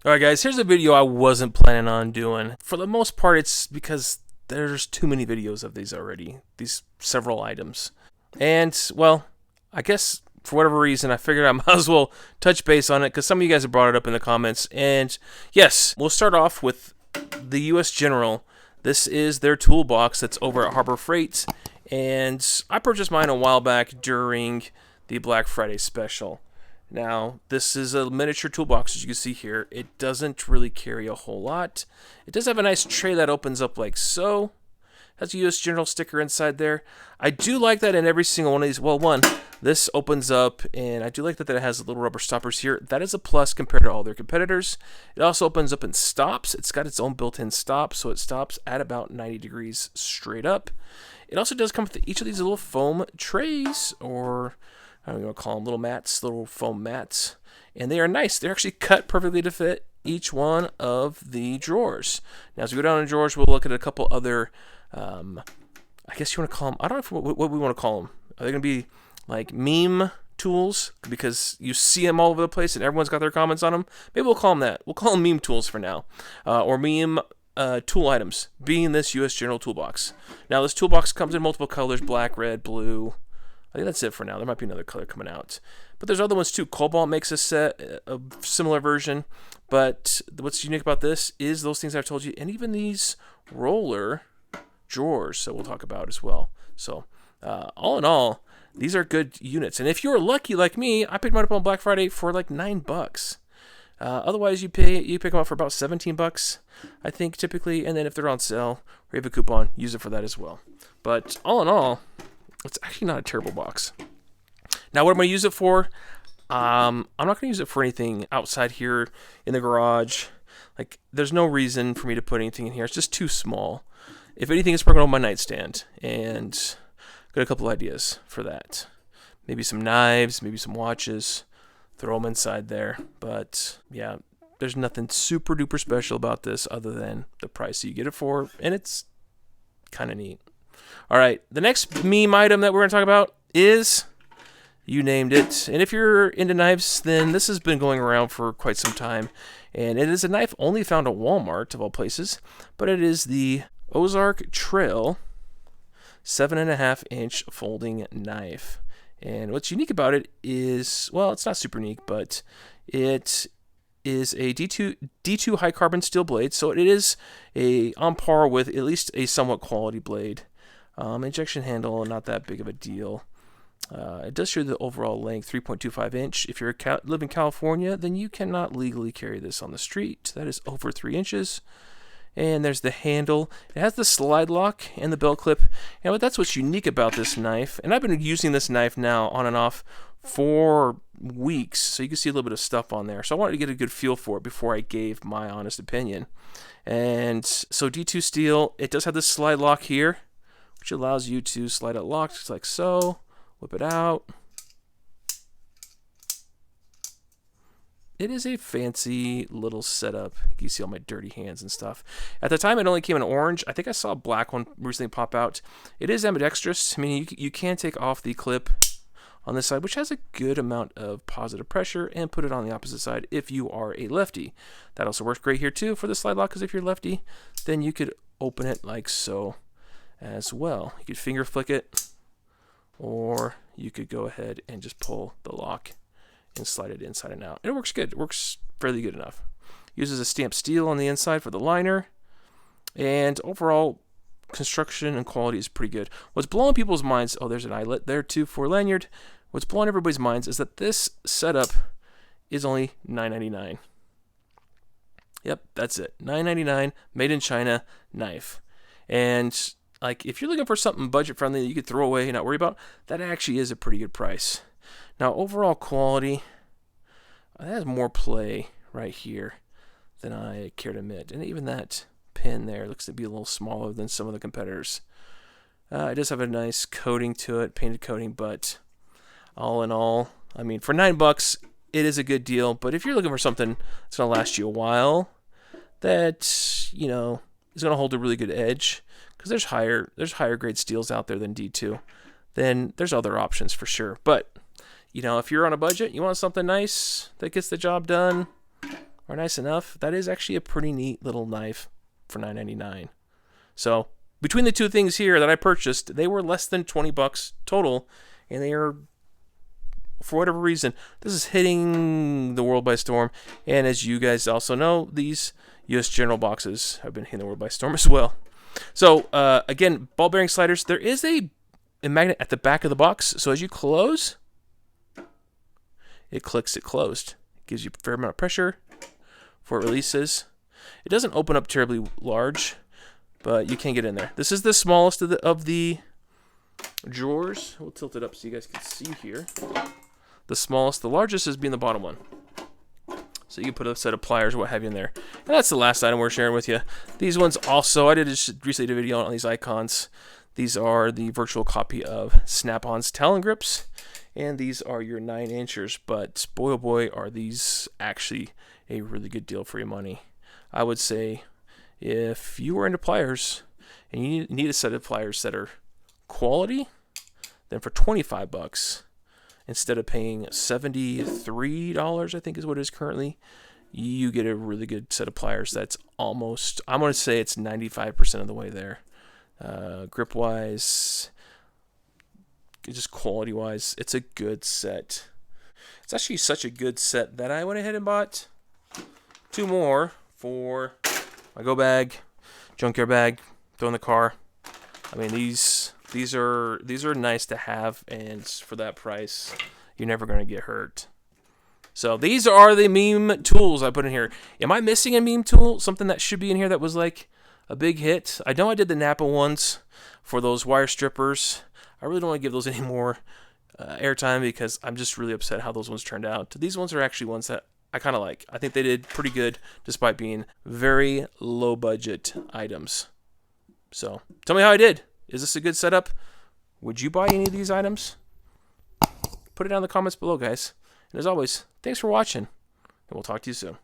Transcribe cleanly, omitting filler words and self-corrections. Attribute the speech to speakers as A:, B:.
A: Alright guys, here's a video I wasn't planning on doing. For the most part, it's because there's too many videos of these already. These several items. And, well, I guess for whatever reason, I figured I might as well touch base on it because some of you guys have brought it up in the comments. And yes, we'll start off with the U.S. General. This is their toolbox that's over at Harbor Freight. And I purchased mine a while back during the Black Friday special. Now, this is a miniature toolbox, as you can see here. It doesn't really carry a whole lot. It does have a nice tray that opens up like so. Has a US General sticker inside there. I do like that in every single one of these. Well, one, this opens up, and I do like that it has little rubber stoppers here. That is a plus compared to all their competitors. It also opens up and stops. It's got its own built-in stop, so it stops at about 90 degrees straight up. It also does come with each of these little foam trays, or I don't know what to call them, little mats, little foam mats. And they are nice. They're actually cut perfectly to fit each one of the drawers. Now, as we go down in drawers, we'll look at a couple other, I guess you want to call them, I don't know what we want to call them. Are they going to be like meme tools? Because you see them all over the place and everyone's got their comments on them. Maybe we'll call them that. We'll call them meme tools for now. Or meme tool items, being this US General toolbox. Now, this toolbox comes in multiple colors, black, red, blue. I think that's it for now. There might be another color coming out. But there's other ones too. Cobalt makes a set, a similar version. But what's unique about this is those things I've told you, and even these roller drawers, so we'll talk about as well. So all in all, these are good units. And if you're lucky like me, I picked mine up on Black Friday for like $9. Otherwise, you pick them up for about 17 bucks, I think, typically. And then if they're on sale or you have a coupon, use it for that as well. But all in all, it's actually not a terrible box. Now, what am I going to use it for? I'm not going to use it for anything outside here in the garage. Like, there's no reason for me to put anything in here. It's just too small. If anything, it's working on my nightstand. And got a couple ideas for that. Maybe some knives, maybe some watches. Throw them inside there. But, yeah, there's nothing super duper special about this other than the price that you get it for. And it's kind of neat. All right, the next meme item that we're going to talk about is, you named it, and if you're into knives, then this has been going around for quite some time, and it is a knife only found at Walmart, of all places, but it is the Ozark Trail 7.5-inch folding knife. And what's unique about it is, well, it's not super unique, but it is a D2 high carbon steel blade, so it is on par with at least a somewhat quality blade. Injection handle, not that big of a deal. It does show the overall length, 3.25 inch. If you live in California, then you cannot legally carry this on the street. That is over 3 inches. And there's the handle. It has the slide lock and the belt clip. And that's what's unique about this knife. And I've been using this knife now on and off for weeks, so you can see a little bit of stuff on there. So I wanted to get a good feel for it before I gave my honest opinion. And so D2 steel, it does have this slide lock here, which allows you to slide it locked just like so, whip it out. It is a fancy little setup. You can see all my dirty hands and stuff. At the time, it only came in orange. I think I saw a black one recently pop out. It is ambidextrous, meaning you can take off the clip on this side, which has a good amount of positive pressure, and put it on the opposite side if you are a lefty. That also works great here too for the slide lock, because if you're lefty, then you could open it like so as well. You could finger flick it, or you could go ahead and just pull the lock and slide it inside and out. And it works good. It works fairly good enough. Uses a stamped steel on the inside for the liner, and overall construction and quality is pretty good. What's blowing people's minds, oh, there's an eyelet there too for a lanyard. What's blowing everybody's minds is that this setup is only $9.99. Yep, that's it. $9.99, made in China knife. And like, if you're looking for something budget friendly that you could throw away and not worry about, that actually is a pretty good price. Now, overall quality, that has more play right here than I care to admit. And even that pin there looks to be a little smaller than some of the competitors. It does have a nice coating to it, painted coating, but all in all, I mean, for $9, it is a good deal. But if you're looking for something that's going to last you a while, that, you know, is going to hold a really good edge, because there's higher grade steels out there than D2, then there's other options for sure. But, you know, if you're on a budget, you want something nice that gets the job done, are nice enough. That is actually a pretty neat little knife for $9.99. So between the two things here that I purchased, they were less than $20 total, and they are, for whatever reason, this is hitting the world by storm. And as you guys also know, these U.S. General boxes have been hitting the world by storm as well. So again, ball bearing sliders. There is a magnet at the back of the box, so as you close, it clicks it closed. It gives you a fair amount of pressure before it releases. It doesn't open up terribly large, but you can get in there. This is the smallest of the drawers. We'll tilt it up so you guys can see here. The smallest, the largest is being the bottom one. So you can put a set of pliers or what have you in there. And that's the last item we're sharing with you. These ones also, I just recently did a video on these icons. These are the virtual copy of Snap-on's Talon grips. And these are your 9-inchers. But boy, oh boy, are these actually a really good deal for your money. I would say if you were into pliers and you need a set of pliers that are quality, then for $25, instead of paying $73, I think is what it is currently, you get a really good set of pliers that's almost, I'm going to say it's 95% of the way there. Grip-wise, just quality-wise, it's a good set. It's actually such a good set that I went ahead and bought 2 more for my go bag, junkyard bag, throw in the car. I mean, these are nice to have, and for that price, you're never going to get hurt. So these are the meme tools I put in here. Am I missing a meme tool? Something that should be in here that was like a big hit? I know I did the Napa ones for those wire strippers. I really don't want to give those any more airtime because I'm just really upset how those ones turned out. These ones are actually ones that I kind of like. I think they did pretty good despite being very low budget items. So tell me how I did. Is this a good setup? Would you buy any of these items? Put it down in the comments below, guys. And as always, thanks for watching, and we'll talk to you soon.